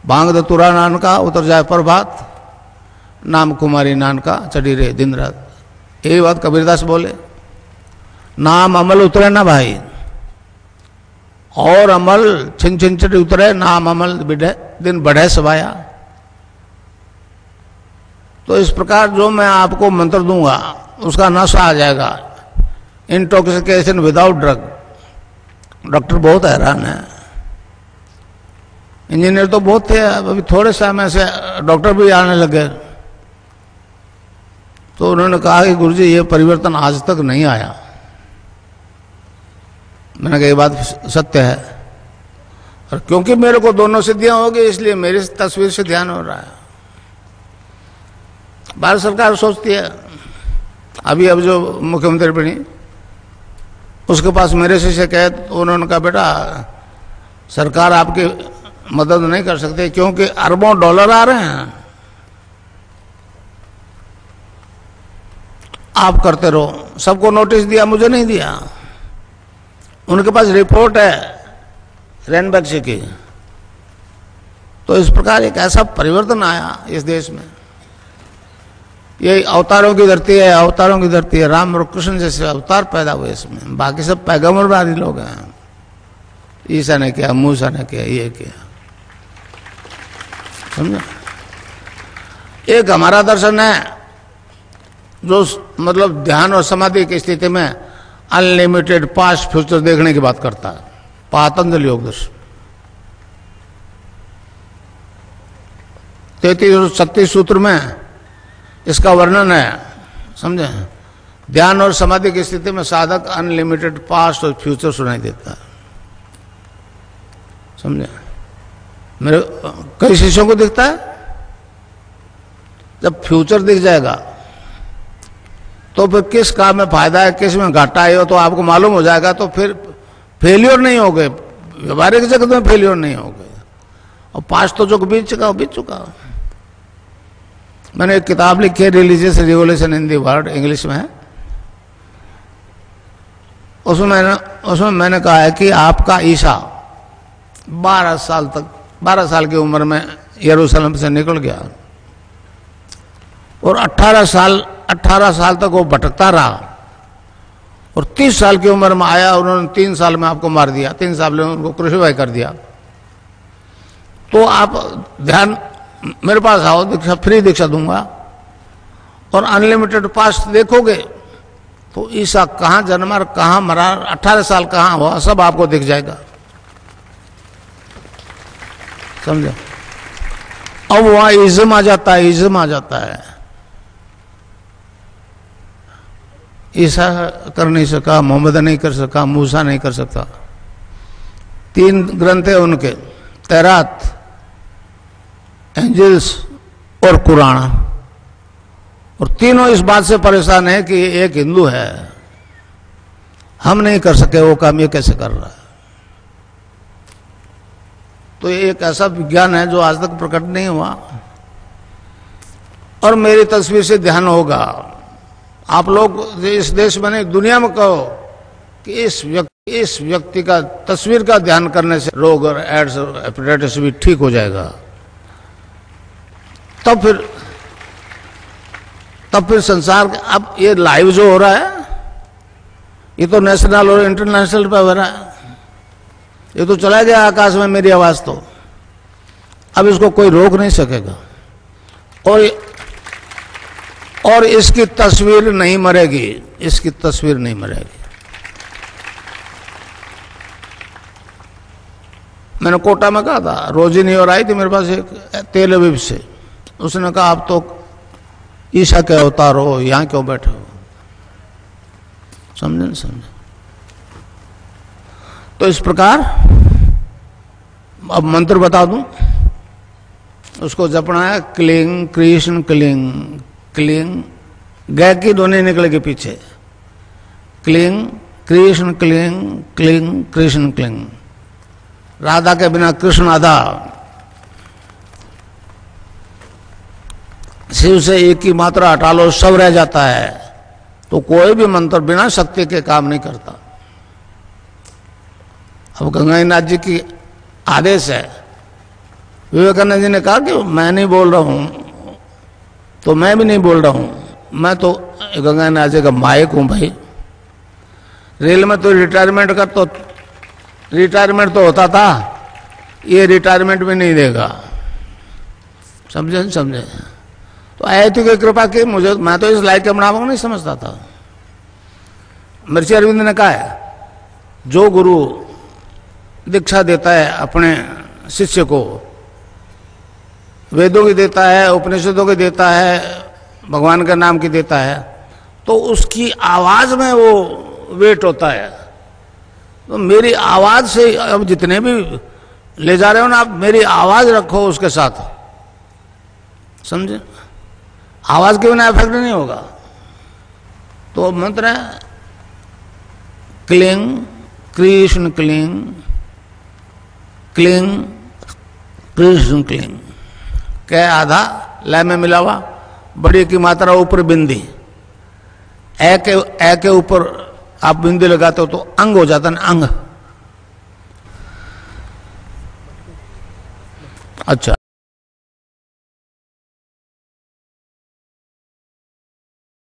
भांग धतूरा नान का उतर जाए प्रभात, नाम कुमारी नान का चढ़ी रहे दिन रात। यही बात कबीरदास बोले, नाम अमल उतरे ना भाई, और अमल छिन छिन चढ़ी उतरे, नाम अमल बिढ़े दिन बढ़े सवाया। तो इस प्रकार जो मैं आपको मंत्र दूंगा उसका नशा आ जाएगा, इंटॉक्सिकेशन विदाउट ड्रग। डॉक्टर बहुत हैरान है, इंजीनियर तो बहुत थे, अभी थोड़े समय से डॉक्टर भी आने लगे। तो उन्होंने कहा कि गुरुजी ये परिवर्तन आज तक नहीं आया। मैंने कहा ये बात सत्य है, और क्योंकि मेरे को दोनों सिद्धियां हो गई इसलिए मेरी तस्वीर से ध्यान हो रहा है। भारत सरकार सोचती है, अभी अब जो मुख्यमंत्री बनी उसके पास मेरे से शिकायत, उन्होंने कहा बेटा सरकार आपकी मदद नहीं कर सकती क्योंकि अरबों डॉलर आ रहे हैं, आप करते रहो। सबको नोटिस दिया, मुझे नहीं दिया। उनके पास रिपोर्ट है रेनबैक्सी की। तो इस प्रकार एक ऐसा परिवर्तन आया इस देश में। ये अवतारों की धरती है, अवतारों की धरती है। राम और कृष्ण जैसे अवतार पैदा हुए इसमें, बाकी सब पैगंबरवादी लोग हैं। ईसा ने किया, मूसा ने किया, ये किया, समझा। एक हमारा दर्शन है जो मतलब ध्यान और समाधि की स्थिति में अनलिमिटेड पास्ट फ्यूचर देखने की बात करता है, पातंजलि योग दर्शन। 33 और 36 सूत्र में इसका वर्णन है, समझे। ध्यान और समाधि की स्थिति में साधक अनलिमिटेड पास्ट और फ्यूचर सुनाई देता है, समझे। मेरे कई शिष्यों को दिखता है, जब फ्यूचर दिख जाएगा तो फिर किस काम में फायदा है, किस में घाटा है, तो आपको मालूम हो जाएगा। तो फिर फेलियर नहीं हो गए, व्यवहारिक जगत में फेलियर नहीं हो गए। और पास्ट तो जो बीत चुका बीत चुका। मैंने एक किताब लिखी है, religious revolution in the world, English में है। उसमें मैंने कहा है कि आपका ईसा 12 साल की उम्र में यरूशलेम से निकल गया और 18 साल तक वो भटकता रहा, और 30 साल की उम्र में आया, उन्होंने 3 साल में आपको मार दिया, 3 साल में उनको क्रूसिफाई कर दिया। तो आप ध्यान मेरे पास आओ, दीक्षा फ्री दीक्षा दूंगा, और अनलिमिटेड पास्ट देखोगे तो ईसा कहाँ जन्मा, कहाँ मरा, 18 साल कहाँ हुआ, सब आपको दिख जाएगा, समझो। अब वहां इज्म आ जाता है, इज्म आ जाता है। ईसा कर नहीं सका, मोहम्मद नहीं कर सका, मूसा नहीं कर सकता। 3 ग्रंथ है उनके, तैरात, एंजल्स और कुरान। और तीनों इस बात से परेशान है कि एक हिंदू है, हम नहीं कर सके वो काम, ये कैसे कर रहा है। तो ये एक ऐसा विज्ञान है जो आज तक प्रकट नहीं हुआ। और मेरी तस्वीर से ध्यान होगा, आप लोग इस देश में नहीं दुनिया में कहो कि इस व्यक्ति का तस्वीर का ध्यान करने से रोग और एड्स और हेपेटाइटिस भी ठीक हो जाएगा। तब फिर संसार अब ये लाइव जो हो रहा है, ये तो नेशनल और इंटरनेशनल पे हो रहा है। ये तो चला गया आकाश में मेरी आवाज, तो अब इसको कोई रोक नहीं सकेगा। और इसकी तस्वीर नहीं मरेगी, इसकी तस्वीर नहीं मरेगी। मैंने कोटा में कहा था, रोजी नहीं और आई थी मेरे पास एक तेल अवीब से, उसने कहा आप तो ईसा के अवतार हो, यहां क्यों बैठे हो, समझे न समझे। तो इस प्रकार अब मंत्र बता दूं, उसको जपना है, क्लिंग कृष्ण क्लिंग, क्लिंग गै की ध्वनि निकलेगी पीछे, cling Krishna cling, cling Krishna cling. Radha के बिना कृष्ण आधा, शिव से एक की मात्रा हटा लो सब रह जाता है। तो कोई भी मंत्र बिना शक्ति के काम नहीं करता। अब गंगानाथ जी की आदेश है विवेकानंद जी ने कहा कि मैं नहीं बोल रहा हूं तो मैं भी नहीं बोल रहा हूं, मैं तो गंगा नाचे का मायक हूं भाई। रेल में तो रिटायरमेंट होता था, ये रिटायरमेंट भी नहीं देगा। समझे? तो आयतु की कृपा की मुझे, मैं तो इस लायक के बढ़ावा को नहीं समझता था। महर्षि अरविंद ने कहा है, जो गुरु दीक्षा देता है अपने शिष्य को, वेदों की देता है, उपनिषदों की देता है, भगवान के नाम की देता है, तो उसकी आवाज में वो वेट होता है। तो मेरी आवाज से, अब जितने भी ले जा रहे हो ना आप, मेरी आवाज रखो उसके साथ, समझे? आवाज के बिना इफेक्ट नहीं होगा। तो मंत्र है cling Krishna cling, cling Krishna cling. कै आधा लय में मिला हुआ, बड़ी की मात्रा ऊपर बिंदी, ए के ऊपर आप बिंदी लगाते हो तो अंग हो जाता है ना, अंग। अच्छा।